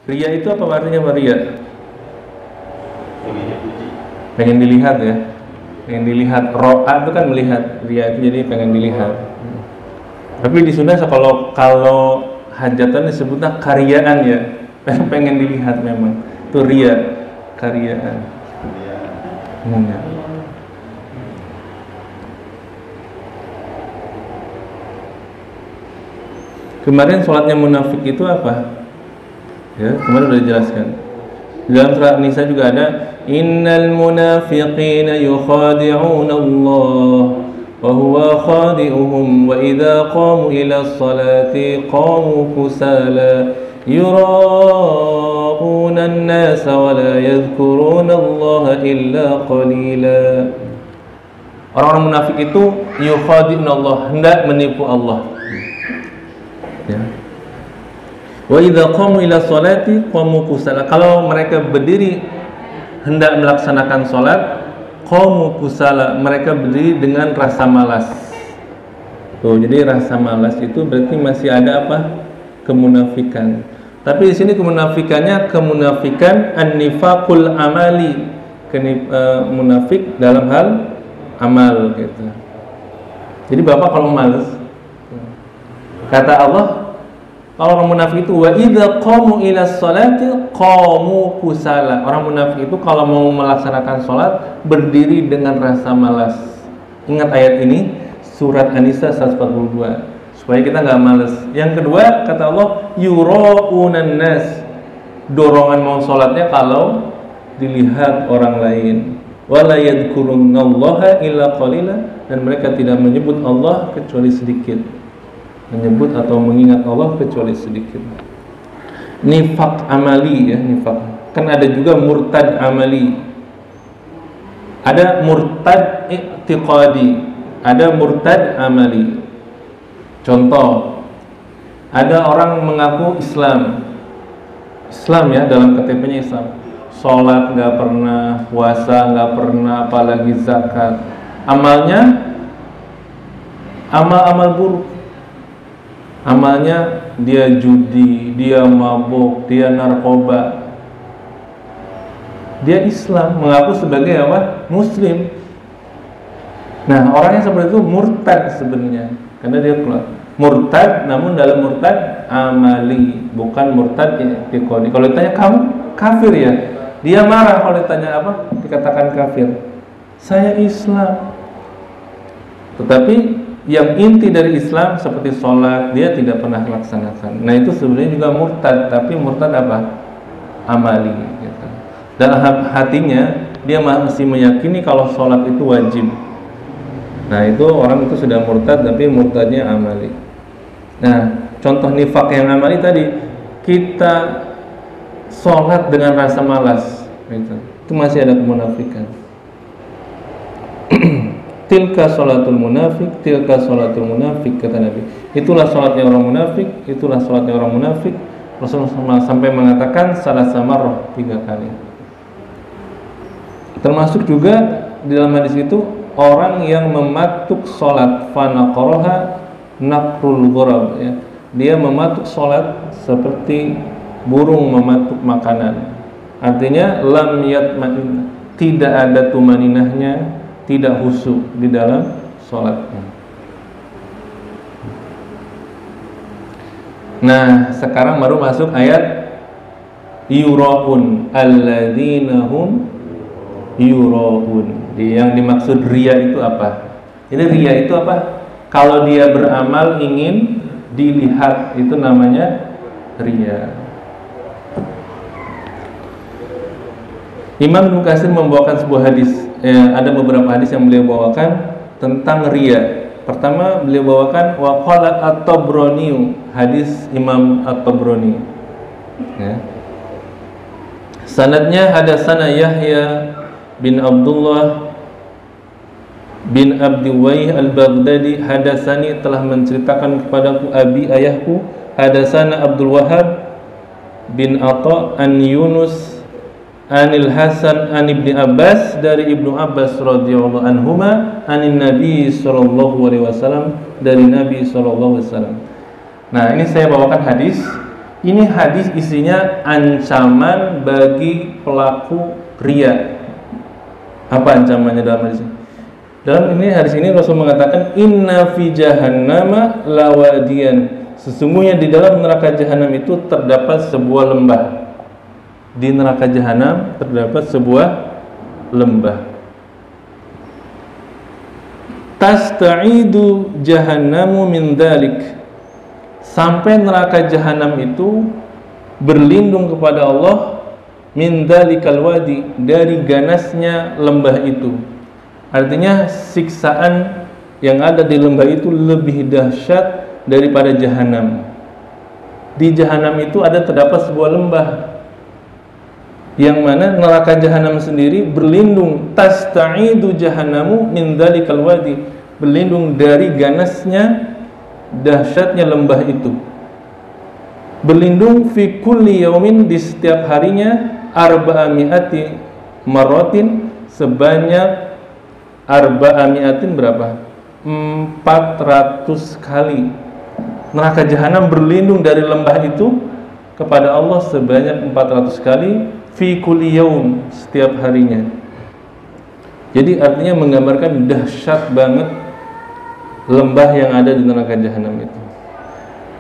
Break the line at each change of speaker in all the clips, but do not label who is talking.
Ria itu apa artinya Pak ria? Pengen dilihat ya. Pengen dilihat. Ro'a itu kan melihat. Ria itu jadi pengen dilihat. Tapi di Sunda kalau hajatan disebutnya karyaan ya. Pengen dilihat memang. Itu ria, karyaan. Ya. Kemarin sholatnya munafik itu apa? Ya, kemarin sudah dijelaskan. Di dalam surah An-Nisa juga ada innal munafiqina yukhadi'una Allah wa huwa khadi'uhum wa idza qamu ila sholati qamu kusala yura'una an-nasa wa la yadhkuruna Allah illa qalila. Orang-orang munafik itu yukhadi'una Allah, hendak menipu Allah. Ya. Wa idza qamu ila sholati qamu kusala. Kalau mereka berdiri hendak melaksanakan salat, qamu kusala, mereka berdiri dengan rasa malas. Tuh, jadi rasa malas itu berarti masih ada apa? Kemunafikan. Tapi di sini kemunafikannya kemunafikan an-nifaqul amali. Munafik dalam hal amal gitu. Jadi Bapak kalau malas, kata Allah, kalau orang munafik itu wa idza qamu ila sholati qamu kusala. Orang munafik itu kalau mau melaksanakan sholat berdiri dengan rasa malas. Ingat ayat ini, surat An-Nisa 142, supaya kita nggak malas. Yang kedua, kata Allah, yura'unan nas. Dorongan mau sholatnya kalau dilihat orang lain. Wala yadhkurunallaha illa qalila, dan mereka tidak menyebut Allah kecuali sedikit. Menyebut atau mengingat Allah kecuali sedikit. Nifaq amali ya, nifaq. Kan ada juga murtad amali. Ada murtad i'tiqadi, ada murtad amali. Contoh, ada orang mengaku Islam ya, dalam KTP-nya Islam. Sholat nggak pernah, puasa nggak pernah, apalagi zakat. Amalnya amal-amal buruk. Amalnya dia judi, dia mabuk, dia narkoba. Dia Islam, mengaku sebagai apa? Muslim. Nah, orang yang seperti itu murtad sebenarnya, karena dia keluar. Murtad, namun dalam murtad amali, bukan murtad i'tiqadi. Kalau ditanya kamu kafir ya, dia marah kalau ditanya apa? Dikatakan kafir. Saya Islam. Tetapi yang inti dari Islam seperti sholat dia tidak pernah melaksanakan. Nah itu sebenarnya juga murtad, tapi murtad apa? Amali gitu. Dalam hatinya dia masih meyakini kalau sholat itu wajib. Nah itu orang itu sudah murtad, tapi murtadnya amali. Nah contoh nifaq yang amali tadi, kita sholat dengan rasa malas gitu. Itu masih ada kemunafikan. Tilka sholatul munafik, tilka sholatul munafik, kata Nabi. Itulah sholatnya orang munafik, itulah sholatnya orang munafik. Rasulullah sampai mengatakan salah samarrah 3 kali. Termasuk juga di dalam hadis itu orang yang mematuk sholat fanaqaraha naqrul ghurab ya. Dia mematuk sholat seperti burung mematuk makanan. Artinya lam yatma'in, tidak ada tumaninahnya, tidak khusyuk di dalam sholatnya. Nah, sekarang baru masuk ayat yura'un alladzina hum yura'un. Yang dimaksud ria itu apa? Jadi ria itu apa? Kalau dia beramal ingin dilihat, itu namanya ria. Imam Ibnu Katsir membawakan sebuah hadis. Ada beberapa hadis yang beliau bawakan tentang ria. Pertama beliau bawakan waqala at-Tabrani, hadis Imam at-Tabrani ya. Sanadnya hadasana Yahya bin Abdullah bin Abdi Waih al-Baghdadi, hadasani, telah menceritakan kepadaku abi ayahku, hadasana Abdul Wahhab bin Atha an Yunus Anil Hasan an Ibni Abbas, dari Ibnu Abbas radhiyallahu anhuma, anin Nabi sallallahu alaihi wasallam, dari Nabi sallallahu alaihi wasallam. Nah, ini saya bawakan hadis Ini hadis isinya ancaman bagi pelaku riya. Apa ancamannya dalam hadis ini? Dalam hadis ini Rasul mengatakan inna fi jahannama lawadiyan. Sesungguhnya di dalam neraka jahanam itu terdapat sebuah lembah. Di neraka jahanam terdapat sebuah lembah. Tasta'idu jahannamu min dzalik. Sampai neraka jahanam itu berlindung kepada Allah min dzalikal wadi, dari ganasnya lembah itu. Artinya siksaan yang ada di lembah itu lebih dahsyat daripada jahanam. Di jahanam itu terdapat sebuah lembah, yang mana neraka jahanam sendiri berlindung, tasta'idu jahannamu min dzalikal wadi, berlindung dari ganasnya, dahsyatnya lembah itu. Berlindung fi kulli yaumin, di setiap harinya, arba'ami'ati marratin, sebanyak arba'ami'atin berapa? 400 kali. Neraka jahanam berlindung dari lembah itu kepada Allah sebanyak 400 kali fi kulli yaum, setiap harinya. Jadi artinya menggambarkan dahsyat banget lembah yang ada di neraka jahanam itu.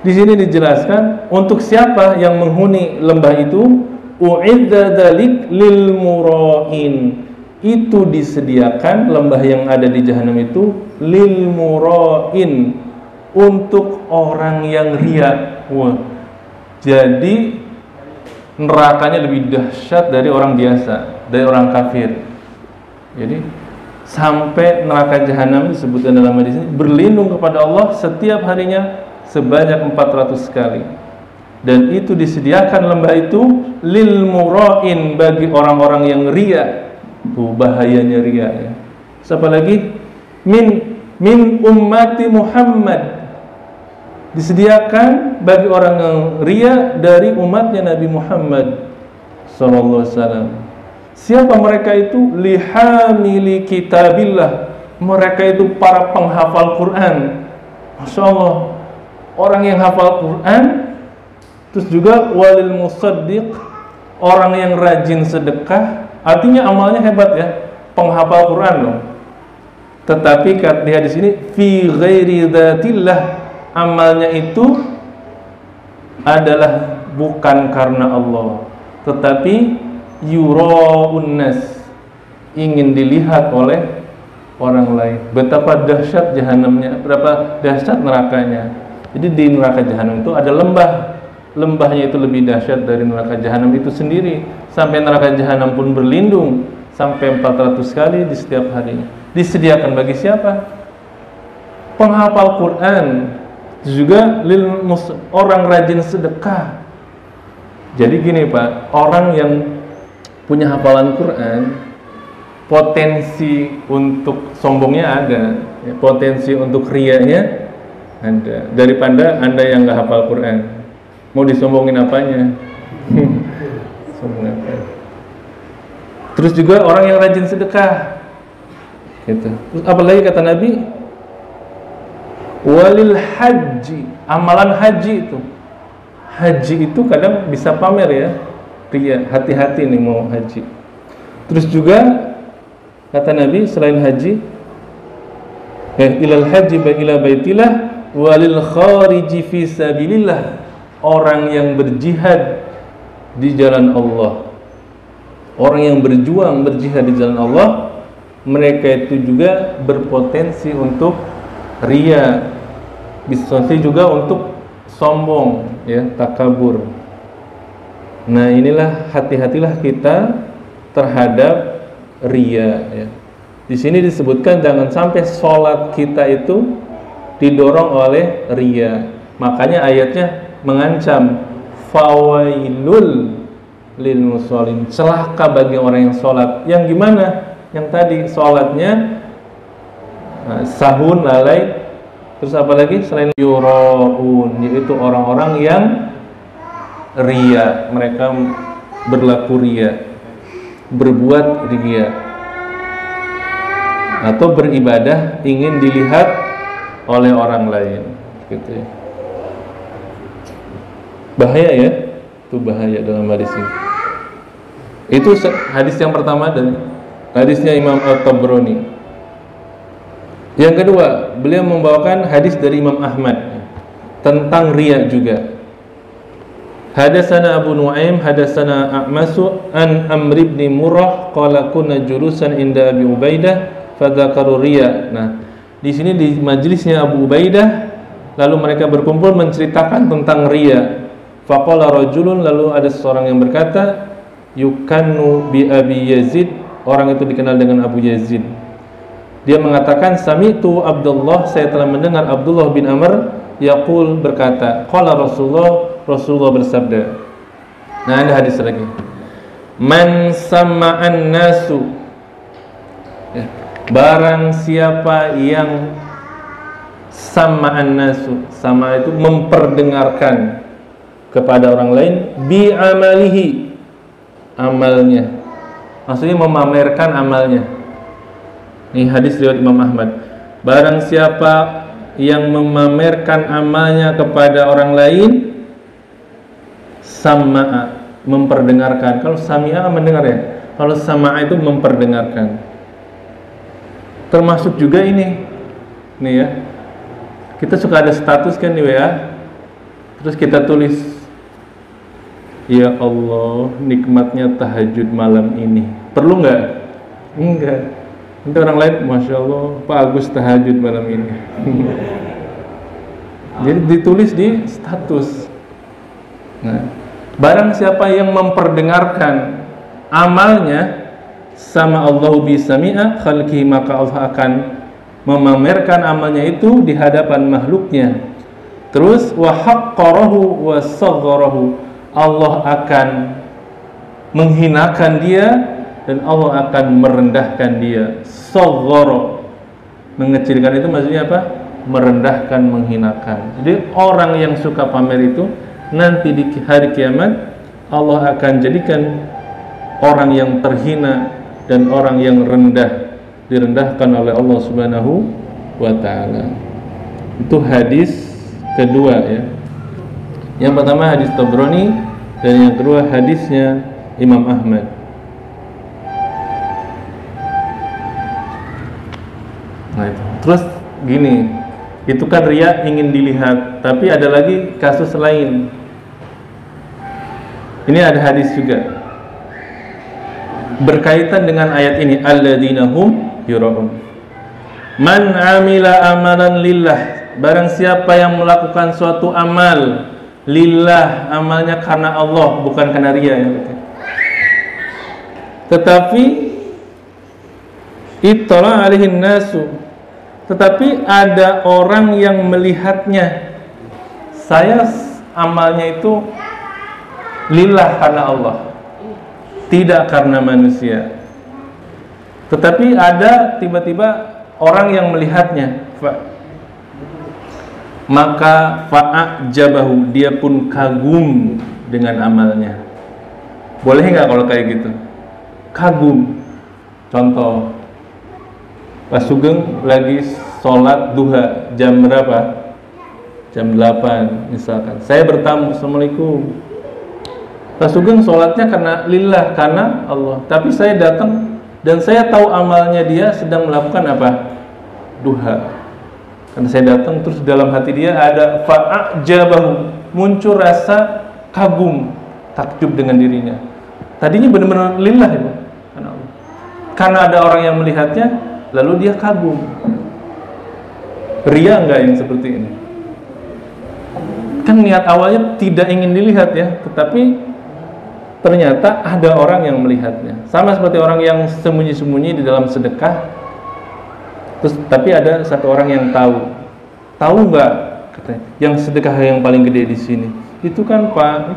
Di sini dijelaskan untuk siapa yang menghuni lembah itu, u'idza dzalik lil mura'in. Itu disediakan lembah yang ada di jahanam itu lil mura'in, untuk orang yang riya. Wah. Jadi nerakanya lebih dahsyat dari orang biasa, dari orang kafir. Jadi sampai neraka jahanam disebutkan dalam hadis ini berlindung kepada Allah setiap harinya sebanyak 400 kali. Dan itu disediakan lembah itu lil mura'in, bagi orang-orang yang riya. Bahayanya riya ya. Siapa lagi? Min ummati Muhammad, disediakan bagi orang yang riya dari umatnya Nabi Muhammad sallallahu alaihi wasallam. Siapa mereka itu? Lihamili kitabillah, mereka itu para penghafal Quran. Masya Allah, orang yang hafal Quran. Terus juga walil musaddiq, orang yang rajin sedekah. Artinya amalnya hebat ya, penghafal Quran loh. Tetapi lihat di sini fi ghairi dzatillah, amalnya itu adalah bukan karena Allah, tetapi yura'un nas, ingin dilihat oleh orang lain. Betapa dahsyat jahanamnya, berapa dahsyat nerakanya. Jadi di neraka jahanam itu ada lembah. Lembahnya itu lebih dahsyat dari neraka jahanam itu sendiri. Sampai neraka jahanam pun berlindung sampai 400 kali di setiap harinya. Disediakan bagi siapa? Penghafal Quran, juga orang rajin sedekah. Jadi gini Pak, orang yang punya hafalan Quran, potensi untuk sombongnya ada, ya, potensi untuk riyanya ada. Daripada Anda yang nggak hafal Quran, mau disombongin apanya? Sombong apa? Terus juga orang yang rajin sedekah, gitu. Terus apalagi kata Nabi, walil haji, amalan haji itu. Haji itu kadang bisa pamer ya, riya. Hati-hati nih mau haji. Terus juga kata Nabi selain haji, ilal haji ila baitillah walil khariji fi sabilillah, orang yang berjihad di jalan Allah, orang yang berjuang berjihad di jalan Allah, mereka itu juga berpotensi untuk riya, bisa juga untuk sombong, ya, takabur. Nah, inilah hati-hatilah kita terhadap riya, ya. Di sini disebutkan jangan sampai sholat kita itu didorong oleh riya. Makanya ayatnya mengancam fawailul lil musallin, celaka bagi orang yang sholat. Yang gimana? Yang tadi sholatnya sahun, lalai. Terus apa lagi selain yuraun, yaitu orang-orang yang riya, mereka berlaku riya, berbuat riya, atau beribadah ingin dilihat oleh orang lain, gitu ya. Bahaya ya, itu bahaya dalam hadis ini. Itu hadis yang pertama dan hadisnya Imam At-Tabrani. Yang kedua, beliau membawakan hadis dari Imam Ahmad tentang riya juga. Hadatsana Abu Nuaim, hadatsana A'masu an Amr ibn Murrah qala kunna julusan inda Abi Ubaidah fadzakaru riya. Nah, di sini di majelisnya Abu Ubaidah lalu mereka berkumpul menceritakan tentang riya. Faqala rajulun, lalu ada seorang yang berkata, yukannu bi Abi Yazid, orang itu dikenal dengan Abu Yazid. Dia mengatakan, sami'tu Abdullah, saya telah mendengar Abdullah bin Amr yaqul, berkata, qala Rasulullah bersabda. Nah, ada hadis lagi. Man sama'an nasu, ya, barang siapa yang sama'an nasu, sama itu memperdengarkan kepada orang lain, bi amalihi, amalnya, maksudnya memamerkan amalnya. Ini hadis riwayat Imam Ahmad. Barang siapa yang memamerkan amalnya kepada orang lain, sama'a, memperdengarkan. Kalau sami'a mendengar ya, kalau sama'a itu memperdengarkan. Termasuk juga ini nih ya, kita suka ada status kan di WA, terus kita tulis, ya Allah, nikmatnya tahajud malam ini. Perlu nggak? Enggak. Nanti orang lain, Masya Allah, Pak Agus tahajud malam ini. Jadi ditulis di status. Nah, barang siapa yang memperdengarkan amalnya sama Allah bisami'a khalqihi, maka Allah akan memamerkan amalnya itu di hadapan makhluknya. Terus wa haqqarahu wa sagharahu, Allah akan menghinakan dia dan Allah akan merendahkan dia. Saghara, mengecilkan itu maksudnya apa? Merendahkan, menghinakan. Jadi orang yang suka pamer itu nanti di hari kiamat Allah akan jadikan orang yang terhina dan orang yang rendah, direndahkan oleh Allah Subhanahu wa taala. Itu hadis kedua ya. Yang pertama hadis Tabrani dan yang kedua hadisnya Imam Ahmad. Nah, itu. Terus gini, itu kan riya ingin dilihat, tapi ada lagi kasus lain. Ini ada hadis juga berkaitan dengan ayat ini, alladzina hum yura'un. Man amila amalan lillah, barang siapa yang melakukan suatu amal lillah, amalnya karena Allah, bukan karena riya ya. Tetapi ittala alaihin nasu, tetapi ada orang yang melihatnya, saya amalnya itu lillah karena Allah, tidak karena manusia. Tetapi ada tiba-tiba orang yang melihatnya, maka fa'ajabahu, dia pun kagum dengan amalnya. Boleh nggak kalau kayak gitu? Kagum. Contoh, Pak Sugeng lagi sholat duha jam berapa? Jam 8 misalkan. Saya bertamu, Assalamualaikum. Pak Sugeng sholatnya karena lillah, karena Allah. Tapi saya datang dan saya tahu amalnya dia sedang melakukan apa? Duha. Karena saya datang, terus dalam hati dia ada fa'ajabahu, muncul rasa kagum, takjub dengan dirinya. Tadinya benar-benar lillah ya, karena Allah. Karena ada orang yang melihatnya, lalu dia kagum. Riya enggak yang seperti ini? Kan niat awalnya tidak ingin dilihat ya, tetapi ternyata ada orang yang melihatnya. Sama seperti orang yang sembunyi-sembunyi di dalam sedekah, terus tapi ada satu orang yang tahu. Tahu nggak? Katanya, yang sedekah yang paling gede di sini itu kan Pak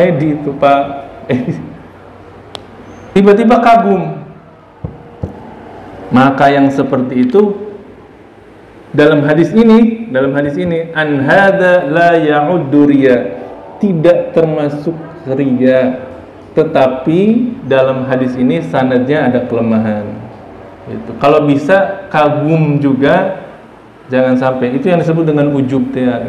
Edi itu, Pak Edi. Tiba-tiba kagum. Maka yang seperti itu dalam hadis ini an hadza la ya'uddu riya, tidak termasuk riya, tetapi dalam hadis ini sanadnya ada kelemahan. Itu. Kalau bisa kagum juga jangan sampai, itu yang disebut dengan ujub ya.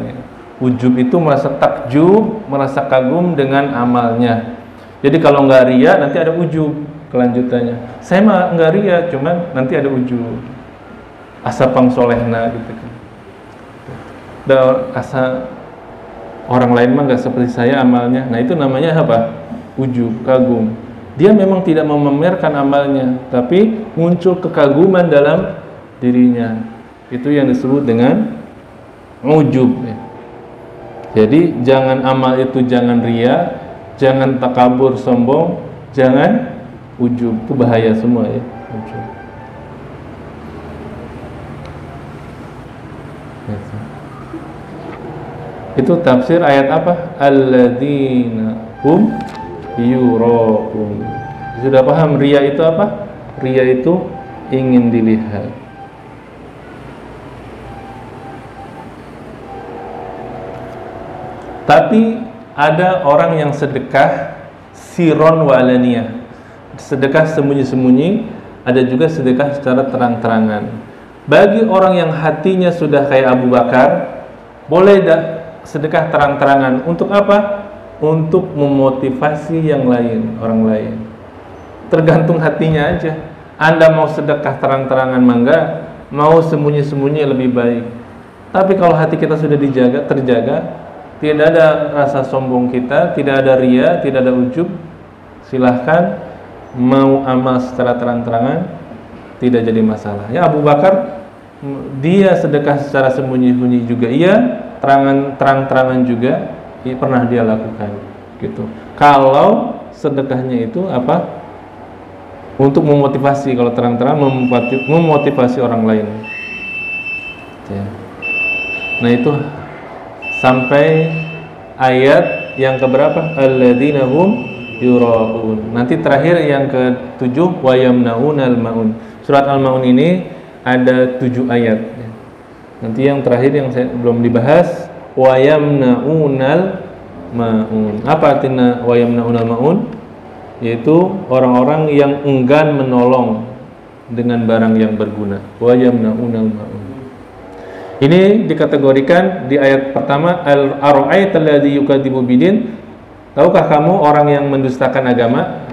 Ujub itu merasa takjub, merasa kagum dengan amalnya. Jadi kalau nggak ria nanti ada ujub kelanjutannya. Saya mah nggak ria, cuman nanti ada ujub. Asa pangsolehna gitu kan. Dan asa orang lain mah nggak seperti saya amalnya. Nah itu namanya apa? Ujub, kagum. Dia memang tidak memamerkan amalnya, tapi muncul kekaguman dalam dirinya. Itu yang disebut dengan ujub. Jadi jangan amal itu jangan ria, jangan takabur sombong, jangan ujub. Itu bahaya semua ya. Ujub. Itu tafsir ayat apa? Alladzina hum yura'un. Sudah paham ria itu apa? Ria itu ingin dilihat. Tapi ada orang yang sedekah siron wa alaniyah. Sedekah sembunyi-sembunyi, ada juga sedekah secara terang-terangan. Bagi orang yang hatinya sudah kayak Abu Bakar, boleh sedekah terang-terangan. Untuk apa? Untuk memotivasi yang lain, orang lain. Tergantung hatinya aja. Anda mau sedekah terang-terangan mangga, mau sembunyi-sembunyi lebih baik. Tapi kalau hati kita sudah terjaga, tidak ada rasa sombong kita, tidak ada ria, tidak ada ujub, silahkan mau amal secara terang-terangan, tidak jadi masalah. Ya Abu Bakar, dia sedekah secara sembunyi-sembunyi juga iya, terang-terangan juga pernah dia lakukan gitu. Kalau sedekahnya itu apa? Untuk memotivasi, kalau terang-terangan memotivasi orang lain ya. Nah itu sampai ayat yang keberapa? Alladzina hum yura'un. Nanti terakhir yang ke-7 wa yamnaunal maun. Surat Al-Maun ini ada 7 ayat. Nanti yang terakhir yang saya belum dibahas, wa yamnaunal maun. Apa artinya wa yamnaunal maun? Yaitu orang-orang yang enggan menolong dengan barang yang berguna. Wa yamnaunal maun. Ini dikategorikan di ayat pertama, al-ara'aital ladzi yukadzibu bidin. Tahukah kamu orang yang mendustakan agama?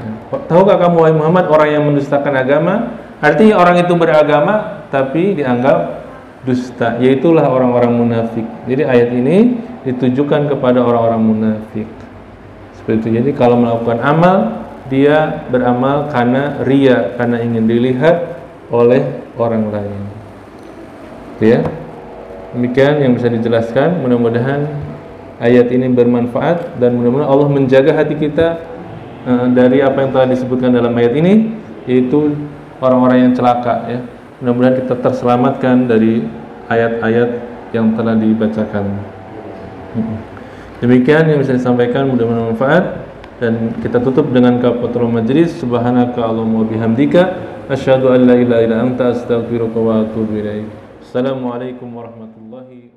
Tahukah kamu wahai Muhammad orang yang mendustakan agama? Artinya orang itu beragama tapi dianggap dusta, yaitulah orang-orang munafik. Jadi ayat ini ditujukan kepada orang-orang munafik. Seperti itu. Jadi kalau melakukan amal, dia beramal karena ria, karena ingin dilihat oleh orang lain. Ya. Demikian yang bisa dijelaskan. Mudah-mudahan ayat ini bermanfaat dan mudah-mudahan Allah menjaga hati kita dari apa yang telah disebutkan dalam ayat ini, yaitu orang-orang yang celaka ya. Mudah-mudahan kita terselamatkan dari ayat-ayat yang telah dibacakan. Demikian yang bisa disampaikan, mudah-mudahan bermanfaat dan kita tutup dengan kafaratul majlis. Subhanaka Allahumma wa bihamdika asyhadu an la ilaha illa anta astaghfiruka wa atubu ilaik. Assalamualaikum warahmatullahi wabarakatuh.